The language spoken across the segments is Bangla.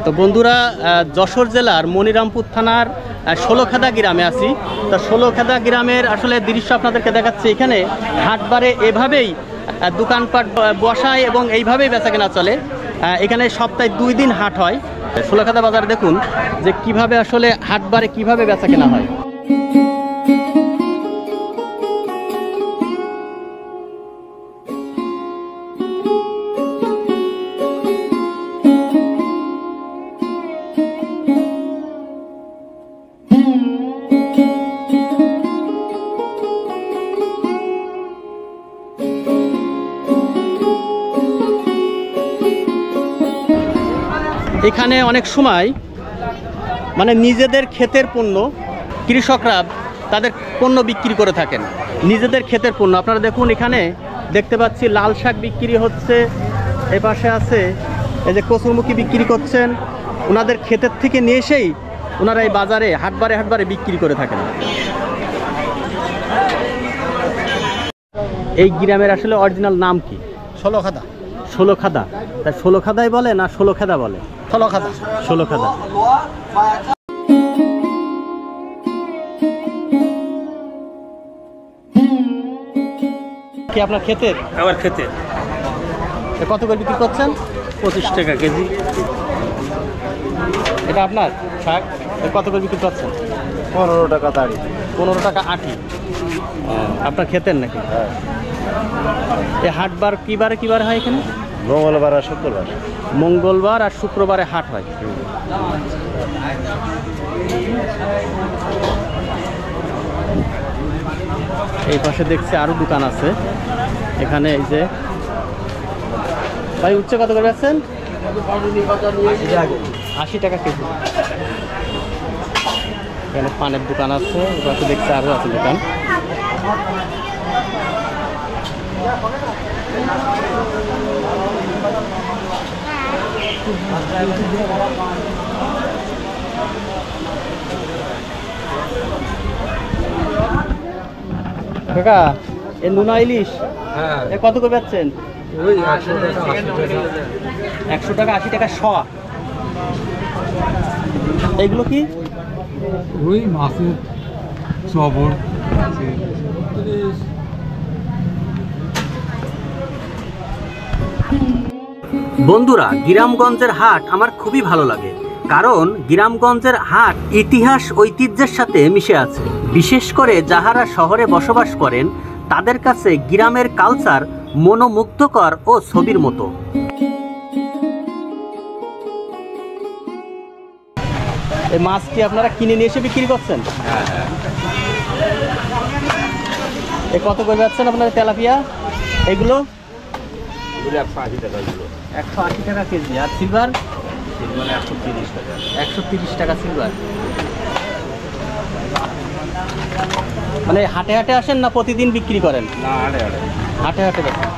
তো বন্ধুরা, যশোর জেলার মনিরামপুর থানার ষোলখাদা গ্রামে আছি। তো ষোলখাদা গ্রামের আসলে দৃশ্য আপনাদেরকে দেখাচ্ছি। এখানে হাটবারে এভাবেই দোকানপাট বসায় এবং এইভাবেই বেচাকেনা চলে। এখানে সপ্তাহে 2 দিন হাট হয়। ষোলখাদা বাজার দেখুন যে কিভাবে আসলে হাটবারে কিভাবে বেচাকেনা হয়। এখানে অনেক সময় মানে নিজেদের ক্ষেতের পণ্য কৃষকরা তাদের পণ্য বিক্রি করে থাকেন, নিজেদের ক্ষেতের পণ্য। আপনারা দেখুন এখানে দেখতে পাচ্ছি লাল শাক বিক্রি হচ্ছে, এ পাশে আছে এই যে কচুরমুখী বিক্রি করছেন। ওনাদের ক্ষেতের থেকে নিয়ে এসেই ওনারা এই বাজারে হাটবারে বিক্রি করে থাকেন। এই গ্রামের আসলে অরিজিনাল নাম কি? ষোলখাদা। ষোলখাদা? তা ষোলখাদাই বলে না ষোলখাদা বলে? ষোলখাদা। ষোলখাদা। কি আপনার ক্ষেতের? আমার ক্ষেতের। কত করে বিক্রি করছেন? 25 টাকা কেজি। এটা আপনার শাক? কত করে বিক্রি করছেন? 15 টাকা দাঁড়ি। 15 টাকা আটি। আপনার ক্ষেতের নাকি? হ্যাঁ। এই হাটবার কি বারে হয় এখানে? মঙ্গলবার আর শুক্রবার। মঙ্গলবার আর শুক্রবারে হাট হয়। এই পাশে দেখছি আরো দোকান আছে। এখানে এই যে ভাই উচ্চে কত করে বেচছেন? 80 টাকা কেজি। এখানে পানের দোকান আছে, এই পাশে দেখছি আরো আছে দোকান। কাকা এ নুনা ইলিশ এ কত করে বেচছেন? 100 টাকা 80 টাকা শ। এগুলো কি? ওই মাছের চবর। বন্ধুরা, গ্রামগঞ্জের হাট আমার খুবই ভালো লাগে, কারণ গ্রামগঞ্জের হাট ইতিহাস ঐতিহ্যের সাথে মিশে আছে। বিশেষ করে যাহারা শহরে বসবাস করেন তাদের কাছে গ্রামের কালচার মনোমুগ্ধকর ও ছবির মতো। এই মাছ কি আপনারা কিনে নিয়ে এসে বিক্রি করছেন? এ কত করে যাচ্ছেন আপনার তেলাপিয়া? এগুলো 180 টাকা কিলো। 180 টাকা কেজি। আর সিলভার? 130 টাকা। 130 টাকা সিলভার। মানে হাটে হাটে আসেন না প্রতিদিন বিক্রি করেন? না, হাটে হাটে বেচেন।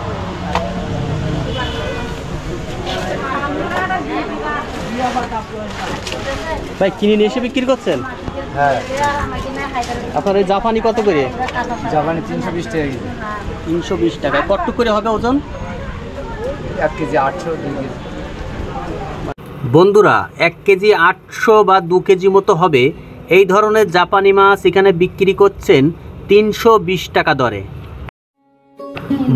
ভাই কিনে নিয়ে এসে বিক্রি করছেন? হ্যাঁ। আপনার ওই জাপানি কত করে? জাপানি 320 টাকা কেজি। 320 টাকা। কতটুকু করে হবে ওজন? 1 কেজি 800, 2 কেজি। বন্ধুরা, 1 কেজি 800 বা 2 কেজি মতো হবে এই ধরনের জাপানি মাছ এখানে বিক্রি করছেন 320 টাকা দরে।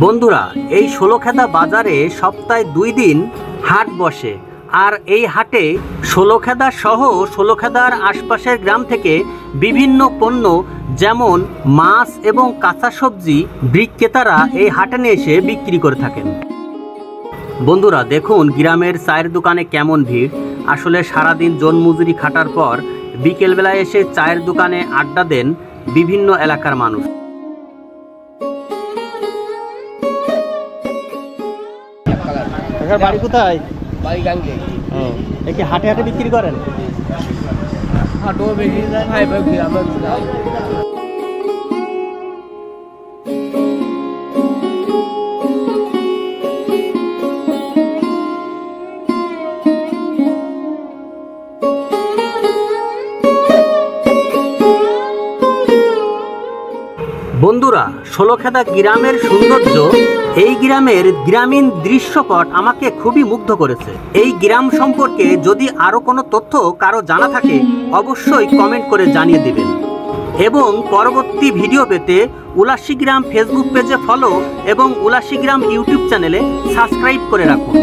বন্ধুরা, এই ষোলখাদা বাজারে সপ্তাহে 2 দিন হাট বসে। আর এই হাটে ষোলখাদা সহ ষোলখাদার আশপাশের গ্রাম থেকে বিভিন্ন পণ্য যেমন মাছ এবং কাঁচা সবজি বিক্রেতারা এই হাটে নিয়ে এসে বিক্রি করে থাকেন। বন্ধুরা দেখুন গ্রামের চায়ের দোকানে কেমন ভিড়। আসলে সারাদিন জনমজুরি খাটার পর বিকেলবেলায় এসে চায়ের দোকানে আড্ডা দেন বিভিন্ন এলাকার মানুষ। বাড়ি কোথায়? বাড়ি গাঙ্গে। কি হাটে হাটে বিক্রি করেন? হাটও বেশি যায়, ভাই গ্রামের যায়। বন্ধুরা, ষোলখাদা গ্রামের সৌন্দর্য এই গ্রামের গ্রামীণ দৃশ্যপট আমাকে খুবই মুগ্ধ করেছে। এই গ্রাম সম্পর্কে যদি আরও কোনো তথ্য কারো জানা থাকে অবশ্যই কমেন্ট করে জানিয়ে দিবেন এবং পরবর্তী ভিডিও পেতে উলাশী গ্রাম ফেসবুক পেজে ফলো এবং উলাশী গ্রাম ইউটিউব চ্যানেলে সাবস্ক্রাইব করে রাখুন।